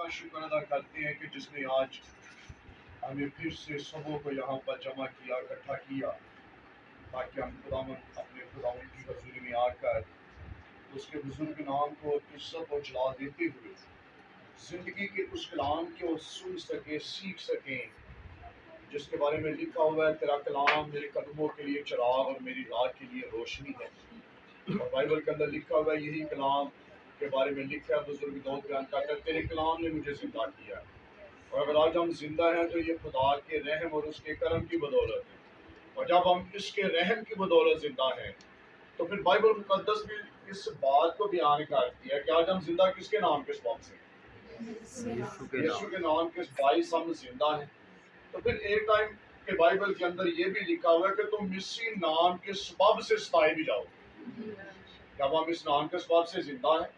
کا شکر ادا کرتے ہیں کہ جس نے آج ہمیں پھر سے سبوں کو یہاں پر جمع کیا، اکٹھا کیا، تاکہ ہم خداوند اپنے خداوند کی حضوری میں آ کر اس کے بزرگ نام کو عزت اور جلال دیتے ہوئے زندگی کے اس کلام کو سن سکیں، سیکھ سکیں، جس کے بارے میں لکھا ہوا ہے تیرا کلام میرے قدموں کے لیے چراغ اور میری راہ کے لیے روشنی ہے۔ اور بائبل کے اندر لکھا ہوا ہے یہی کلام کے بارے میں لکھا ہے، بزرگ داؤد بیان کرتا ہے تیرے کلام نے مجھے زندہ کیا۔ اور اگر آج ہم زندہ ہیں تو یہ خدا کے رحم اور اس کے کرم کی بدولت ہے، اور جب ہم اس کے رحم کی بدولت زندہ ہیں تو پھر بائبل مقدس بھی اس بات کو بیان کرتی ہے کہ آج ہم زندہ کس کے نام کے سبب سے ہیں؟ یسوع کے نام کے باعث ہم زندہ ہیں۔ تو پھر ایک ٹائم کے بائبل کے اندر یہ بھی لکھا ہوا ہے کہ تم مسیح نام کے سبب سے ستائے بھی جاؤ۔ جب ہم اس نام کے سبب سے زندہ ہیں،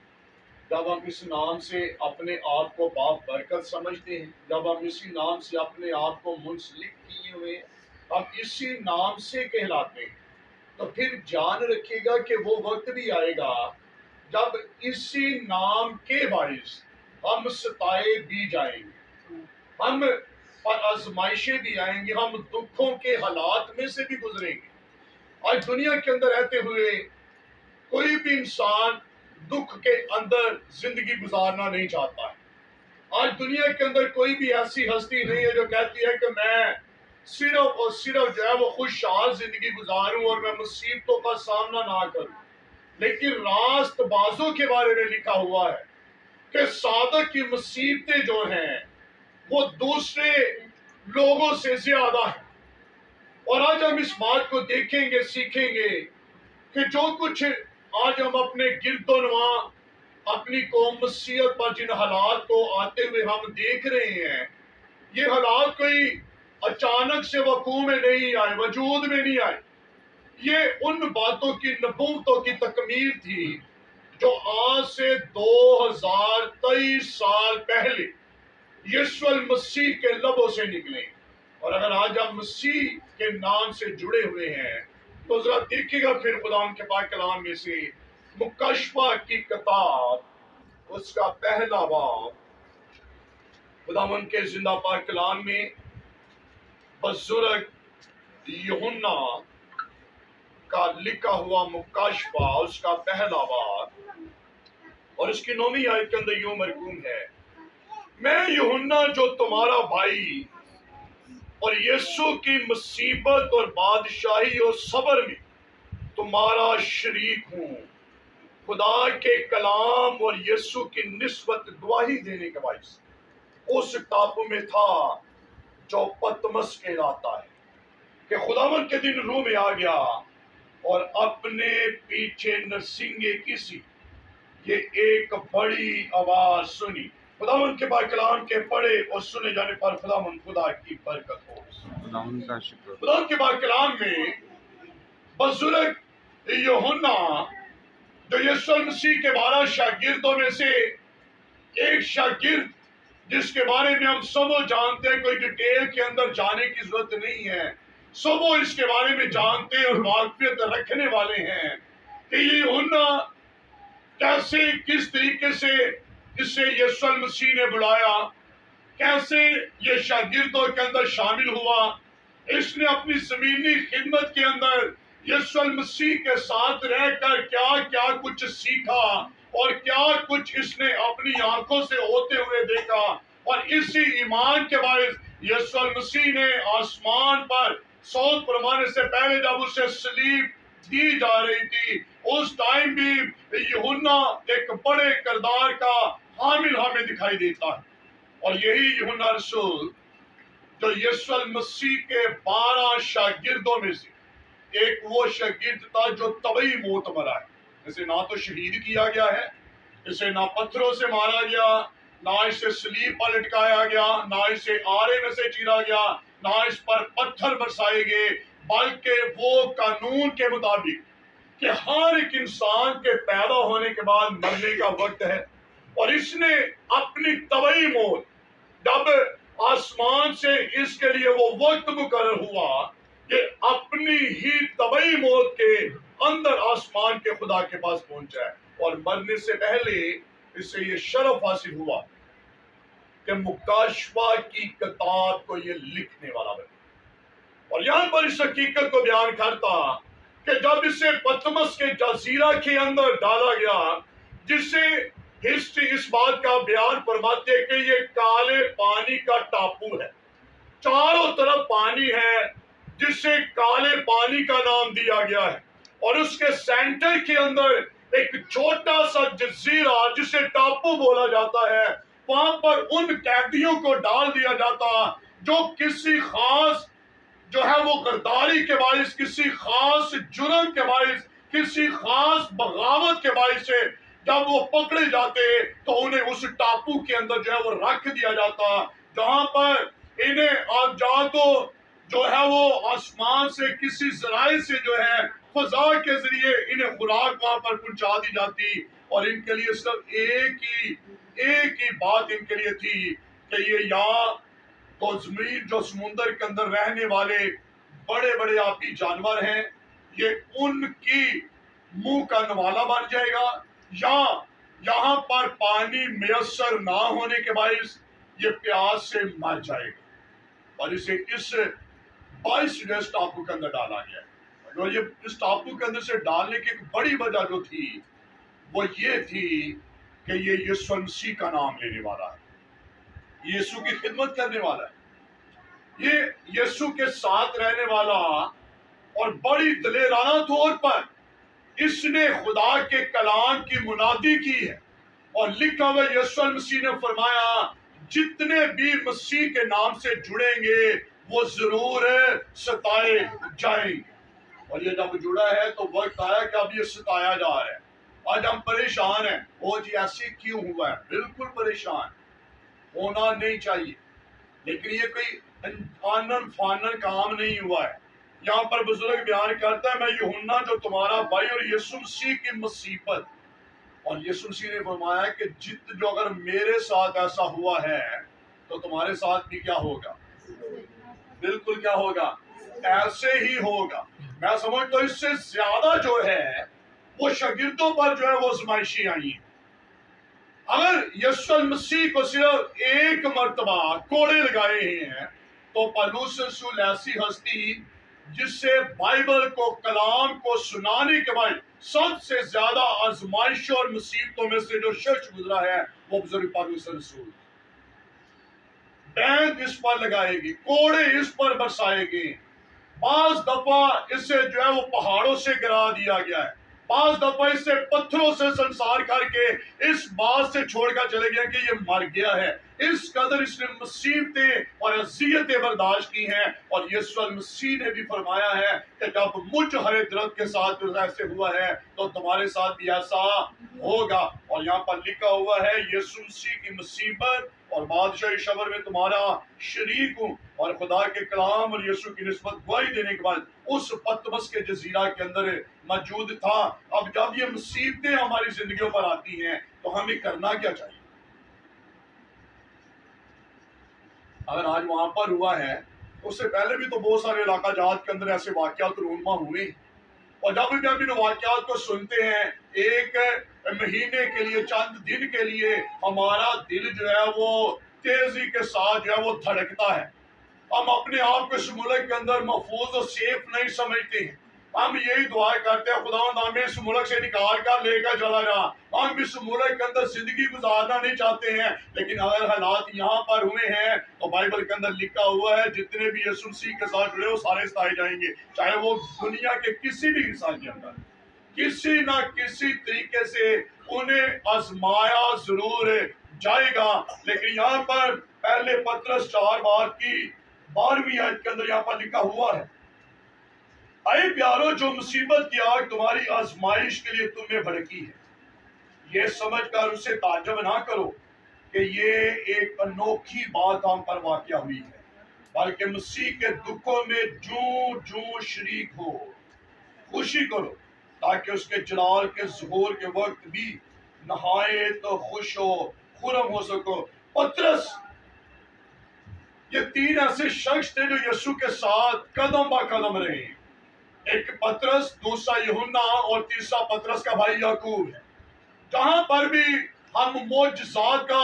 جب ہم اس نام سے اپنے آپ کو باپ برکت سمجھتے ہیں، جب ہم اسی نام سے اپنے آپ کو منسلک کیے ہوئے ہم اسی نام سے کہلاتے ہیں، تو پھر جان رکھیے گا کہ وہ وقت بھی آئے گا جب اسی نام کے باعث ہم ستائے بھی جائیں گے، ہم اور آزمائشیں بھی آئیں گی، ہم دکھوں کے حالات میں سے بھی گزریں گے۔ آج دنیا کے اندر رہتے ہوئے کوئی بھی انسان دکھ کے اندر زندگی گزارنا نہیں چاہتا ہے۔ آج دنیا کے اندر کوئی بھی ایسی ہستی نہیں ہے جو کہتی ہے کہ میں صرف اور صرف جو ہے وہ خوشحال زندگی گزاروں اور میں مصیبتوں کا سامنا نہ کروں، لیکن راست بازوں کے بارے میں لکھا ہوا ہے کہ صادق کی مصیبتیں جو ہیں وہ دوسرے لوگوں سے زیادہ ہیں۔ اور آج ہم اس بات کو دیکھیں گے، سیکھیں گے کہ جو کچھ آج ہم اپنے گرد و نواح اپنی قوم مسیحیت پر جن حالات کو آتے ہوئے ہم دیکھ رہے ہیں، یہ حالات کوئی اچانک سے وقوع میں نہیں آئے، وجود میں نہیں آئے، یہ ان باتوں کی نبوتوں کی تکمیل تھی جو آج سے 2023 سال پہلے یسوع المسیح کے لبوں سے نکلے۔ اور اگر آج ہم مسیح کے نام سے جڑے ہوئے ہیں تو ذرا دیکھیے گا پھر خدا کے پاک کلام میں سے مکاشفہ کی کتاب اس کا پہلا باب، خداوند کے زندہ پاک کلام میں بزرگ یوحنا کا لکھا ہوا مکاشفہ اس کا پہلا باب اور اس کی 9ویں آیت کے اندر یوں مرقوم ہے، میں یوحنا جو تمہارا بھائی اور یسوع کی مصیبت اور بادشاہی اور صبر میں تمہارا شریک ہوں، خدا کے کلام اور یسوع کی نسبت گواہی دینے کے باعث اس ٹاپو میں تھا جو پتمس کہلاتا ہے، کہ خداوند کے دن روح میں آ گیا اور اپنے پیچھے نرسنگے کسی یہ ایک بڑی آواز سنی۔ خداوند کے پاک کلام کے پڑھے اور سنے جانے پر خداوند خدا کی برکت ہو۔ خداوند کا شکر۔ خداوند کے پاک کلام میں بزرگ یوحنا جو یسوع مسیح کے 12 شاگردوں میں سے ایک شاگرد جس کے بارے میں ہم سب جانتے ہیں، کوئی ڈیٹیل کے اندر جانے کی ضرورت نہیں ہے، سب اس کے بارے میں جانتے اور واقفیت رکھنے والے ہیں کہ یہ یوحنا کیسے کس طریقے سے اسے یسوع المسیح نے بلایا، کیسے یہ شاگردوں کے اندر شامل ہوا، اس نے اپنی زمینی خدمت کے اندر یسوع المسیح کے ساتھ رہ کر کیا کیا کچھ سیکھا اور کیا کچھ اس نے اپنی آنکھوں سے ہوتے ہوئے دیکھا، اور اسی ایمان کے باعث یسوع المسیح نے آسمان پر صعود فرمانے سے پہلے جب اسے صلیب دی جا رہی تھی، اس ٹائم بھی یوحنا ایک بڑے کردار کا حامل ہمیں دکھائی دیتا ہے۔ اور یہی یوحنا رسول جو یسوع المسیح کے 12 شاگردوں میں سے ایک وہ شاگرد تھا جو طبعی موت مرا ہے، اسے نہ تو شہید کیا گیا ہے، اسے نہ پتھروں سے مارا گیا، نہ اسے صلیب پر لٹکایا گیا، نہ اسے آرے میں سے چیرا گیا، نہ اس پر پتھر برسائے گئے، بلکہ وہ قانون کے مطابق کہ ہر ایک انسان کے پیدا ہونے کے بعد مرنے کا وقت ہے، اور اس نے اپنی طبعی موت جب آسمان سے اس کے لیے وہ وقت مقرر ہوا کہ اپنی ہی طبعی موت کے اندر آسمان کے خدا کے پاس پہنچا ہے، اور مرنے سے پہلے اسے یہ شرف حاصل ہوا کہ مکاشفہ کی کتاب کو یہ لکھنے والا بنے. اور یہاں پر اس حقیقت کو بیان کرتا کہ جب اسے پتمس کے جزیرہ کے اندر ڈالا گیا، جس سے ہسٹری اس بات کا بیان فرماتے ہیں کہ یہ کالے پانی کا ٹاپو ہے، چاروں طرف پانی ہے، جس سے کالے پانی کا نام دیا گیا ہے. اور اس کے سینٹر کے اندر ایک چھوٹا سا جزیرہ جسے ٹاپو بولا جاتا ہے، وہاں پر ان قیدیوں کو ڈال دیا جاتا جو کسی خاص جو ہے وہ غداری کے باعث، کسی خاص جرم کے باعث، کسی خاص بغاوت کے باعث سے جب وہ پکڑے جاتے تو انہیں اس ٹاپو کے اندر جو ہے وہ رکھ دیا جاتا، جہاں پر انہیں آپ جا تو جو ہے وہ آسمان سے کسی ذرائع سے جو ہے فضا کے ذریعے انہیں خوراک وہاں پر پہنچا دی جاتی. اور ان کے لیے صرف ایک ہی بات ان کے لیے تھی کہ یہ یا تو زمین جو سمندر کے اندر رہنے والے بڑے بڑے آبی جانور ہیں، یہ ان کی منہ کا نوالا بن جائے گا، یا یہاں پر پانی میسر نہ ہونے کے باعث یہ پیاس سے مر جائے گا. اور اسے اس 22 ٹاپو کے اندر ڈالا گیا. اور یہ اس ٹاپو کے اندر سے ڈالنے کی ایک بڑی وجہ جو تھی وہ یہ تھی کہ یہ یسوع مسیح کا نام لینے والا ہے، یسوع کی خدمت کرنے والا ہے، یہ یسوع کے ساتھ رہنے والا، اور بڑی دلیرانہ طور پر اس نے خدا کے کلام کی منادی کی ہے. اور لکھا ہوا یسوع مسیح نے فرمایا جتنے بھی مسیح کے نام سے جڑیں گے وہ ضرور ستائے جائیں گے. اور یہ جب جڑا ہے تو وقت آیا کہ اب یہ ستایا جا رہا ہے. آج ہم پریشان ہیں، او جی ایسے کیوں ہوا ہے؟ بالکل پریشان ہونا نہیں چاہیے، لیکن یہ کوئی آنن فانن کام نہیں ہوا ہے. یہاں پر بزرگ بیان کرتا ہے میں یوحنا جو تمہارا بھائی اور یسوع مسیح کی مصیبت. اور یسوع مسیح نے فرمایا کہ جو اگر میرے ساتھ ایسا ہوا ہے تو تمہارے ساتھ بھی کیا ہوگا؟ بالکل کیا ہوگا؟ ایسے ہی ہوگا. میں سمجھتا ہوں اس سے زیادہ جو ہے وہ شاگردوں پر جو ہے وہ آزمائشیں آئی ہیں. اگر یسوع مسیح کو صرف ایک مرتبہ کوڑے لگائے ہیں تو پولس رسول ایسی ہستی جس سے بائبل کو کلام کو سنانے کے بعد سب سے زیادہ آزمائشوں اور مصیبتوں میں سے جو شخص گزرا ہے وہ بزرگ پولس رسول. بینک اس پر لگائے گی، کوڑے اس پر برسائے گی. بعض دفعہ اسے جو ہے وہ پہاڑوں سے گرا دیا گیا ہے، بعض دفعہ اسے پتھروں سے سنسار کر کے اس بات سے چھوڑ کر چلے گیا کہ یہ مر گیا ہے. اس قدر اس نے مصیبتیں اور اذیتیں برداشت کی ہیں. اور یسوع مسیح نے بھی فرمایا ہے کہ جب مجھ ہرے درخت کے ساتھ ایسے ہوا ہے تو تمہارے ساتھ بھی ایسا ہوگا. اور یہاں پر لکھا ہوا ہے یسوع مسیح کی مصیبت اور بادشاہی شبر میں تمہارا شریک ہوں. اور خدا کے کلام اور یسوع کی نسبت گواہی دینے کے بعد اس پتمس کے جزیرہ کے اندر موجود تھا. اب جب یہ مصیبتیں ہماری زندگیوں پر آتی ہیں تو ہمیں کرنا کیا چاہیے؟ اگر آج وہاں پر ہوا ہے، اس سے پہلے بھی تو بہت سارے علاقہ جات کے اندر ایسے واقعات رونما ہوئے، اور جب بھی ہم ان واقعات کو سنتے ہیں ایک مہینے کے لیے، چند دن کے لیے ہمارا دل جو ہے وہ تیزی کے ساتھ جو ہے وہ دھڑکتا ہے. ہم اپنے آپ کو اس ملک کے اندر محفوظ اور سیف نہیں سمجھتے ہیں. ہم یہی دعا کرتے ہیں خداوند ہمیں اس ملک سے نکال کر لے کر چلا جا. ہم اس ملک کے اندر زندگی گزارنا نہیں چاہتے ہیں، لیکن اگر حالات یہاں پر ہوئے ہیں تو بائبل کے اندر لکھا ہوا ہے جتنے بھی یسوع مسیح کے ساتھ جڑے وہ سارے ستائے جائیں گے، چاہے وہ دنیا کے کسی بھی حصہ کے اندر کسی نہ کسی طریقے سے انہیں آزمایا ضرور جائے گا. لیکن یہاں پر پہلے پترس 4 باب کی 12ویں آیت کے اندر یہاں پر لکھا ہوا ہے اے پیارو جو مصیبت کی آگ تمہاری آزمائش کے لیے تمہیں بھڑکی ہے، یہ سمجھ کر اسے تعجب نہ کرو کہ یہ ایک انوکھی بات ہم پر واقع ہوئی ہے، بلکہ مسیح کے دکھوں میں جوں شریک ہو خوشی کرو تاکہ اس کے جلال کے ظہور کے وقت بھی نہایت خوش ہو خرم ہو سکو. پترس یہ 3 ایسے شخص تھے جو یسوع کے ساتھ قدم با قدم رہے. ایک پترس، دوسرا یوحنا اور تیسرا پترس کا بھائی یعقوب ہے. جہاں پر بھی ہم معجزات کا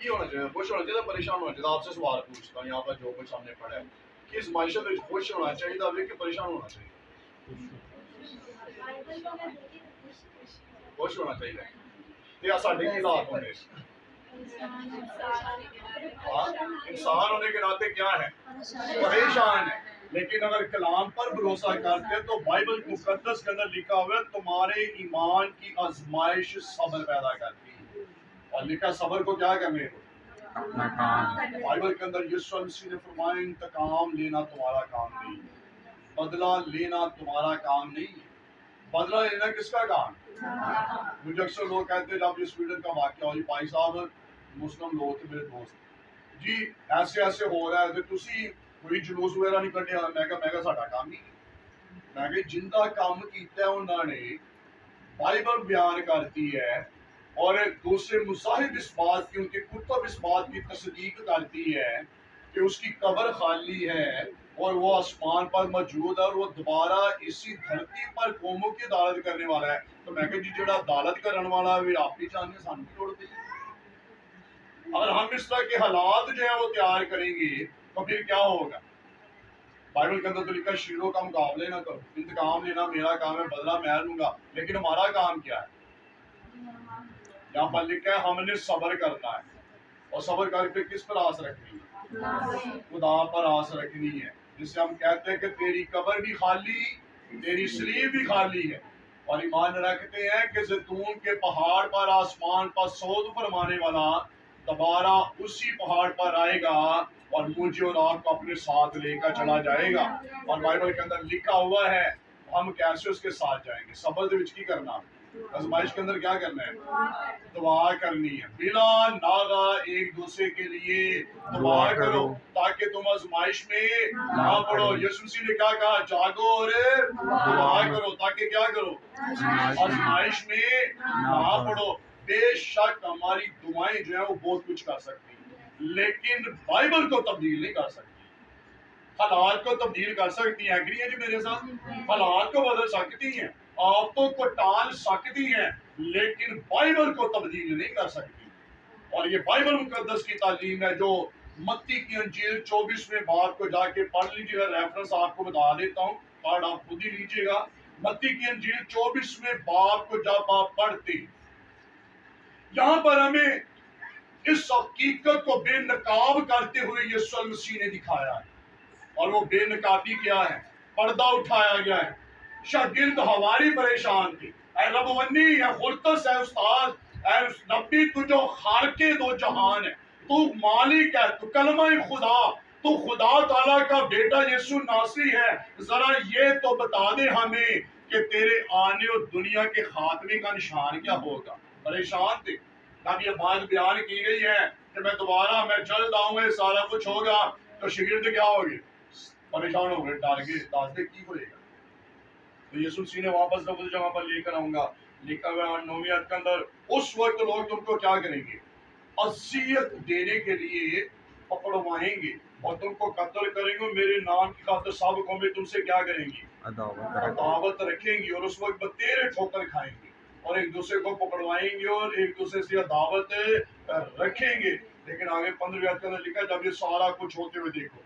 کی ہونا چاہیے؟ خوش ہونا چاہیے، پریشان ہونا چاہیے؟ آپ سے سوال پوچھتا ہوں، یہاں پر جو کچھ ہم نے پڑھا ہے کہ اس معیشت میں خوش ہونا چاہیے کہ پریشان ہونا چاہیے؟ خوش ہونا چاہیے. یہ ساڈے کی حالات ہونے انسان ہونے کے ناطے کیا ہے؟ پریشان ہے. لیکن اگر کلام پر بھروسہ کرتے ہیں تو بائبل مقدس کے اندر لکھا ہوا ہے تمہارے ایمان کی آزمائش صبر پیدا کرتی ہے. اور لکھا صبر کو کیا کرنے کو؟ اپنا کام. بائبل کے اندر یسوع مسیح نے فرمایا انتقام لینا تمہارا کام نہیں، بدلہ لینا تمہارا کام نہیں ہے. بدلہ لینا کس کا کام؟ مجھے اکثر لوگ کہتے ہیں جب یہ سویڈن کا واقعہ ہو، بھائی صاحب مسلم لوگ تھے میرے دوست جی ایسے ایسے ہو رہا ہے تسی کوئی جلوس وغیرہ نہیں کرنے. میں کہا ساڈا کام نہیں. میں کہ جندا کام کیتا ہے انہوں نے بائبل بیان کرتی ہے اور دوسرے مذاہب اس بات کی، ان کے کتب اس بات کی تصدیق کرتی ہے کہ اس کی قبر خالی ہے اور وہ آسمان پر موجود ہے اور وہ دوبارہ اسی دھرتی پر قوموں کی عدالت کرنے والا ہے. تو میں کہ جی جڑا عدالت کرنے والا ہے آپ بھی جانتے ہیں، سانو کی لوڑ پئی. اگر ہم اس طرح کے حالات جو ہیں وہ تیار کریں گے تو پھر کیا ہوگا؟ بائبل کے اندر تو لکھا ہے شیروں کا مقابلے نہ کرو، انتقام لینا میرا کام ہے، بدلہ میں لوں گا. لیکن ہمارا کام کیا ہے؟ یہاں پر لکھا ہے ہم نے صبر کرنا ہے. اور صبر کر کے کس پر آس رکھنی ہے؟ خدا پر آس رکھنی ہے. جس سے ہم کہتے ہیں کہ تیری قبر بھی خالی، تیری سلیب بھی خالی ہے. اور ایمان رکھتے ہیں کہ زیتون کے پہاڑ پر آسمان پر صعود فرمانے والا دوبارہ اسی پہاڑ پر آئے گا اور مجھے اور آپ کو اپنے ساتھ لے کر چلا جائے گا. اور بائبل کے اندر لکھا ہوا ہے ہم کیسے اس کے ساتھ جائیں گے؟ صبر دے وچ کی کرنا، آزمائش کے اندر کیا کرنا ہے؟ دعا کرنی ہے. بلا ناغا ایک دوسرے کے لیے دعا کرو تاکہ تم آزمائش میں نہ پڑو. یسوع مسیح نے کیا کہا؟ جاگو اور دعا کرو تاکہ کیا کرو؟ آزمائش میں نہ پڑو. بے شک ہماری دعائیں جو ہیں وہ بہت کچھ کر سکتی ہیں لیکن بائبل کو تبدیل نہیں کر سکتی. حالات کو تبدیل کر سکتی ہیں، ایگری ہے جی میرے ساتھ؟ حالات کو بدل سکتی ہیں، آفتوں کو ٹال سکتی ہیں لیکن بائبل کو تبدیل نہیں کر سکتی. اور یہ بائبل مقدس کی تعلیم ہے جو متی کی انجیل 24ویں باب کو جا کے پڑھ لیجیے گا. ریفرنس آپ کو بتا دیتا ہوں، کارڈ آپ خود ہی لیجیے گا. متی کی انجیل 24ویں باب کو جب آپ پڑھتے یہاں پر ہمیں اس حقیقت کو بے نقاب کرتے ہوئے یسوع مسیح نے دکھایا ہے. اور وہ بے نقابی کیا ہے؟ پردہ اٹھایا گیا ہے. شاگرد حواری پریشان تھے. اے رب ونی، اے خلقس، اے استاد، اے نبی، تو جو خالق دو جہان ہے، تو مالک ہے، تو کلمہ خدا، تو خدا تعالیٰ کا بیٹا یسوع ناصری ہے. ذرا یہ تو بتا دے ہمیں کہ تیرے آنے اور دنیا کے خاتمے کا نشان کیا ہوگا. پریشان تھے. تب یہ بات بیان کی گئی ہے کہ میں دوبارہ میں جلد آؤں گا، سارا کچھ ہوگا. تو شاگرد کیا ہوگے؟ پریشان ہو گئے، ڈر گئے، داستے کی ہوئے گا. تو یسوع مسیح نے واپس لفظ جگہ پر لے کر آؤں گا. لکھا ہوا ہے 9ویں آیت کے اندر اس وقت لوگ تم کو کیا کریں گے؟ اذیت دینے کے لیے پکڑوائیں گے اور تم کو قتل کریں گے. میرے نام کی خاطر سب قومیں تم سے کیا کریں گی؟ عداوت رکھیں گی. اور اس وقت بتیرے ٹھوکر کھائیں گے اور ایک دوسرے کو پکڑوائیں گے اور ایک دوسرے سے عداوت رکھیں گے. لیکن آگے 15ویں آیت کے اندر لکھا جب یہ سارا کچھ ہوتے ہوئے دیکھو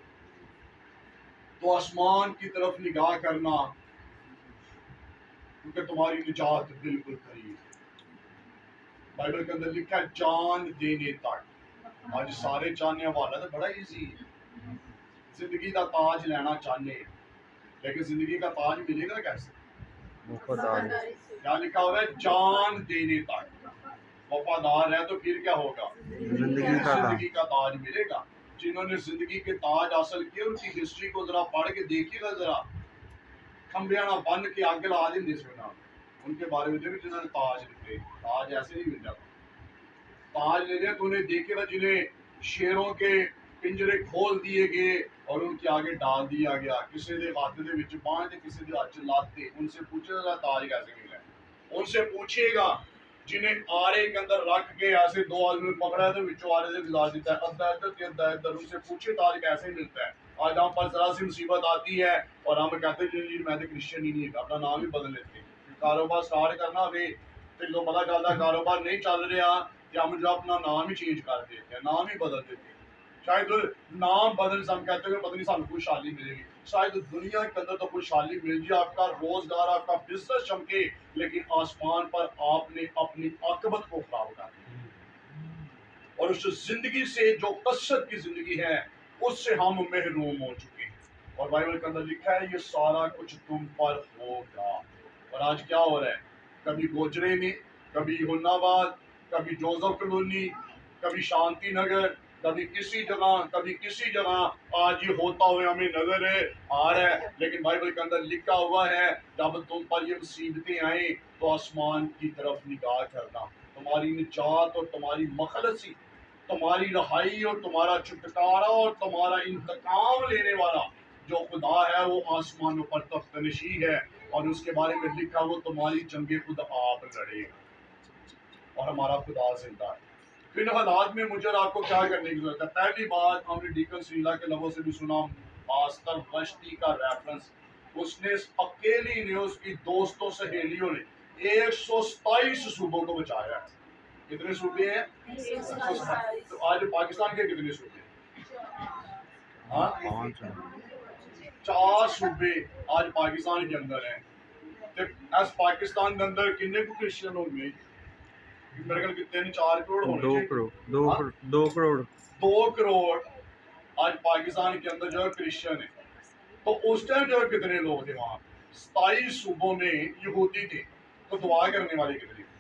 تو آسمان کی طرف نگاہ کرنا کیونکہ تمہاری نجات بالکل قریب ہے. بائبل کے اندر لکھا ہے جان دینے تک. آج سارے چاہنے والا تو بڑا ایزی ہے، زندگی کا تاج لینا چاہنے لیکن زندگی کا تاج ملے گا کیسے؟ کیا لکھا ہوا ہے؟ جان دینے تک. وفادار ہے تو پھر کیا ہوگا؟ زندگی کا تاج ملے گا. جنہوں نے زندگی کے تاج حاصل کیے ان کی ہسٹری کو ذرا پڑھ کے دیکھیے گا. ذرا کھمبیاں بن کے آگ لا دیں جس میں ان کے بارے میں دیکھیں جنہوں نے تاج لکھے. تاج ایسے نہیں مل جاتا. تاج لے لیں تو انہیں دیکھے گا جنہیں شیروں کے پنجرے کھول دیے گئے اور ان کے آگے ڈال دیا گیا. کسی دے ہاتھ دے وچ باندھ کسی دے ہاتھ لاتے. ان سے پوچھے گا تاج کیسے ملا ہے. ان سے پوچھے گا جنہیں آرے کے اندر رکھ کے ایسے دو آدمی پکڑا ہے تو وچوں آرے سے گزار دیتا ہے ادھر ادھر کے ادھر ادھر. ان سے پوچھے تاج کیسے ملتا ہے. آج ہم پر ذرا سی مصیبت آتی ہے اور ہم کہتے ہیں جی میں تو کرسچن ہی نہیں ہے، اپنا نام ہی بدل لیتے. کاروبار سٹارٹ کرنا ہوئے پھر جو پتا چلتا ہے کاروبار نہیں چل رہا کہ ہم جو اپنا نام ہی چینج کر دیتے ہیں, نام ہی بدل دیتے ہیں. شاید نام بدل سے ہم کہتے ہیں کہ پتہ نہیں سانو خوشحالی ملے گی. شاید دنیا کے اندر تو خوشحالی مل جائے, آپ کا روزگار, آپ کا بزنس چمکے, لیکن آسمان پر آپ نے اپنی عاقبت کو خراب کر دیا. اور اس زندگی سے جو کثرت کی زندگی ہے اس سے ہم محروم ہو چکے ہیں. اور بائبل کے اندر لکھا ہے یہ سارا کچھ تم پر ہوگا. اور آج کیا ہو رہا ہے؟ کبھی گوجرے میں, کبھی ہناباد, کبھی جوزف کالونی, کبھی شانتی نگر, کبھی کسی جگہ آج یہ ہوتا ہوئے ہمیں نظر آ رہا ہے. لیکن بائبل کے اندر لکھا ہوا ہے جب تم پر یہ مصیبتیں آئیں تو آسمان کی طرف نگاہ کرنا. تمہاری نجات اور تمہاری مخلصی, تمہاری رہائی اور تمہارا چھٹکارا اور تمہارا انتقام لینے والا جو خدا ہے وہ آسمانوں پر تخت نشین ہے. اور اس کے بارے میں لکھا وہ تمہاری جنگیں خود آپ لڑے گا. اور ہمارا خدا زندہ ہے. ان حالات میں مجھے اور آپ کو کیا کرنے کی ضرورت ہے؟ پہلی بات ہم نے ڈیکن سریلا کے لبوں سے بھی سنا, ماسٹر وشتی کا ریفرنس. اس نے اکیلی نے, اس کی دوستوں سہیلیوں نے 127 صوبوں کو بچایا ہے. کتنے صوبے ہیں؟ 127. تو آج پاکستان کے کتنے صوبے ہیں؟ ہاں, 4 صوبے آج پاکستان کے اندر ہیں. ایس پاکستان کے اندر کتنے کو کرسچن ہوں گے؟ میرے خیال کتنے 4 کروڑ ہونے چاہیے. 2 کروڑ آج پاکستان کے اندر جو ہے کرسچن ہے. تو اس ٹائم جو ہے کتنے لوگ تھے وہاں؟ 27 صوبوں میں یہودی تھے. تو دعا کرنے والے کتنے تھے؟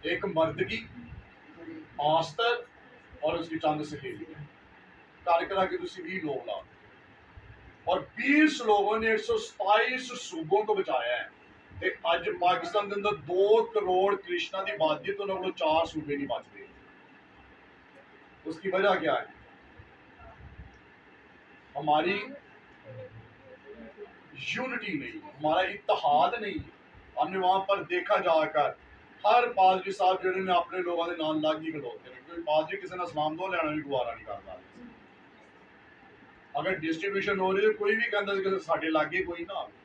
ایک مرد کی, ماسٹر اور اس کی چند سہیلی کارکرا کے دوسری 20 لوگ لا, اور 20 لوگوں نے 127 صوبوں کو بچایا ہے. آج پاکستان کے اندر 2 کروڑ کرشنا کی بات کی تو انہوں نے 4 صوبے نہیں بچ گئے. اس کی وجہ کیا ہے؟ ہماری یونٹی نہیں, ہمارا اتحاد نہیں. ہم نے وہاں پر دیکھا جا کر ہر پادری صاحب جنہوں نے اپنے لوگوں کے نام لاگی کھلوتے ہیں, کوئی پادری کسی نے اسلام دو لینا بھی گوارا نہیں کرتا. اگر ڈسٹریبیوشن ہو رہی ہے کوئی بھی کہتا ہے کہ ساڈے لاگے کوئی نہ آئے,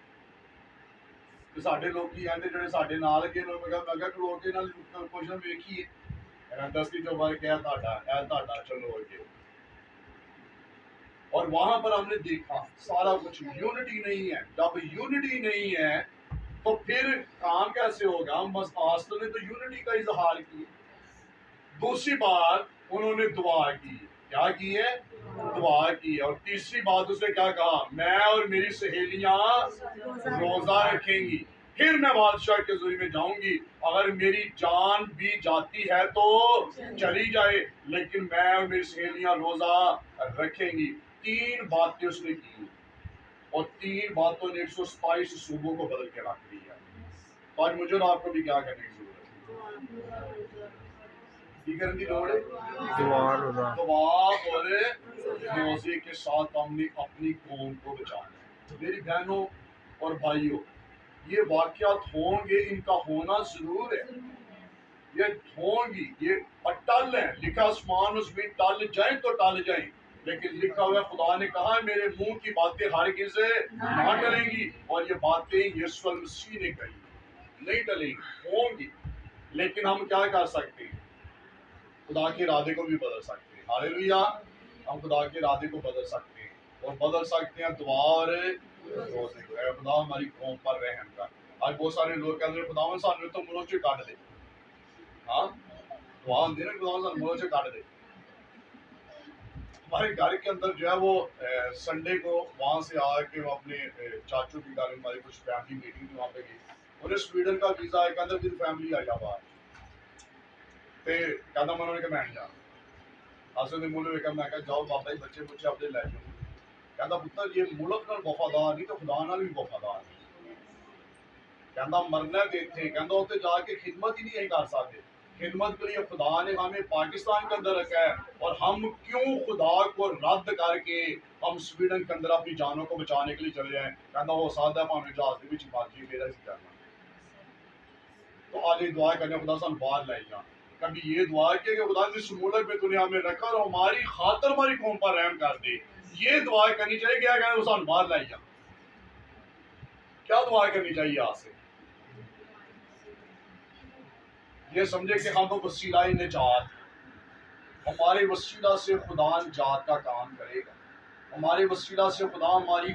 تو ساڈے لوگ کی آتے جڑے ساڈے نال کے لوگ میں کھلو کے نال کوشچن ویکھیے دس کی جو بار کیا تھا چلو اگے. اور وہاں پر ہم نے دیکھا سارا کچھ یونٹی نہیں ہے. جب یونٹی نہیں ہے تو پھر کام کیسے ہوگا؟ ماسٹر نے تو یونٹی کا اظہار کیا. دوسری بات انہوں نے دعا کی. کیا کی ہے؟ دعا کی. اور تیسری بات اس نے کیا کہا؟ میں اور میری سہیلیاں روزہ رکھیں گی, پھر میں بادشاہ کے حضور میں جاؤں گی. اگر میری جان بھی جاتی ہے تو چلی جائے, لیکن میں اور میری سہیلیاں روزہ رکھیں گی. 3 باتیں اس نے کی, اور 3 باتوں نے 127 صوبوں کو بدل کے رکھ دیا. تو آج مجھے اور آپ کو بھی کیا کرنے کی ضرورت ہے؟ دعا اور روزے کے ساتھ ہم نے اپنی قوم کو بچانا ہے. میری بہنوں اور بھائیوں, یہ واقعات ہوں گے, ان کا ہونا ضرور ہے. یہ ہوں گی, یہ ٹل ہے. لکھا آسمان اس میں ٹل جائیں تو ٹل جائیں, لیکن لکھا ہوا خدا نے کہا میرے منہ کی باتیں ہرگز نہ ٹلیں گی. اور یہ باتیں یسوع مسیح نے کہی, نہیں ٹلیں گی, ہوں گی. لیکن ہم کیا کر سکتے ہیں؟ خدا کے ارادے کو بھی بدل سکتے ہیں. ہاللیلویا. ہم خدا کے ارادے کو بدل سکتے ہیں, اور بدل سکتے ہیں دعا اور روزے کو. اے خدا ہماری قوم پر رحم کر. آج بہت سارے لوگ کہتے ہیں خداوند سانوں تو منہوں سے کاٹ دے. ہاں, دعا ہوتی ہے نا خداوند سانوں منہوں سے کاٹ دے. ہمارے گھر کے اندر جو ہے وہ سنڈے کو وہاں سے آ کے وہ اپنے چاچو کی گھر میں ہماری کچھ فیملی میٹنگ تھی, وہاں پہ گئی. انہیں سویڈن کا ویزا ہے, کہتے پھر فیملی آئی باہر. کہتا میں نے بیٹھ جا اصل نے ملک میں کہا جاؤ بابا جی بچے بچے اپنے لے جاؤ. کہتا پتر یہ ملک نال وفادار نہیں تو خدا نال بھی وفادار ہے. کہتا مرنا دیتے, کہتا اتنے جا کے خدمت ہی نہیں کر سکتے. خدمت کے لیے خدا نے ہمیں پاکستان کے اندر رکھا ہے, اور ہم کیوں خدا کو رد کر کے ہم سویڈن کے اندر اپنی جانوں کو بچانے کے لیے چلے جائیں؟ کہتا ہو سکتا ہے ہمیں جہاز کے بچ بات جی میرا ہی کرنا. تو آج دعا کرنے خدا سن باہر لے جا. کبھی یہ دعا کی کہ خدا جس ملک میں دنیا میں رکھا اور ہماری خاطر ہماری قوم پر رحم کر دے. یہ دعا کرنی چاہیے. کیا کہنا وہ سن باہر لے جا. کیا دعا کرنی چاہیے آج سے؟ یہ سمجھے کہ ہم وسیلہ نجات، ہمارے وسیلہ سے خدا نجات کا کام کرے گا، ہمارے وسیلہ سے خدا ہماری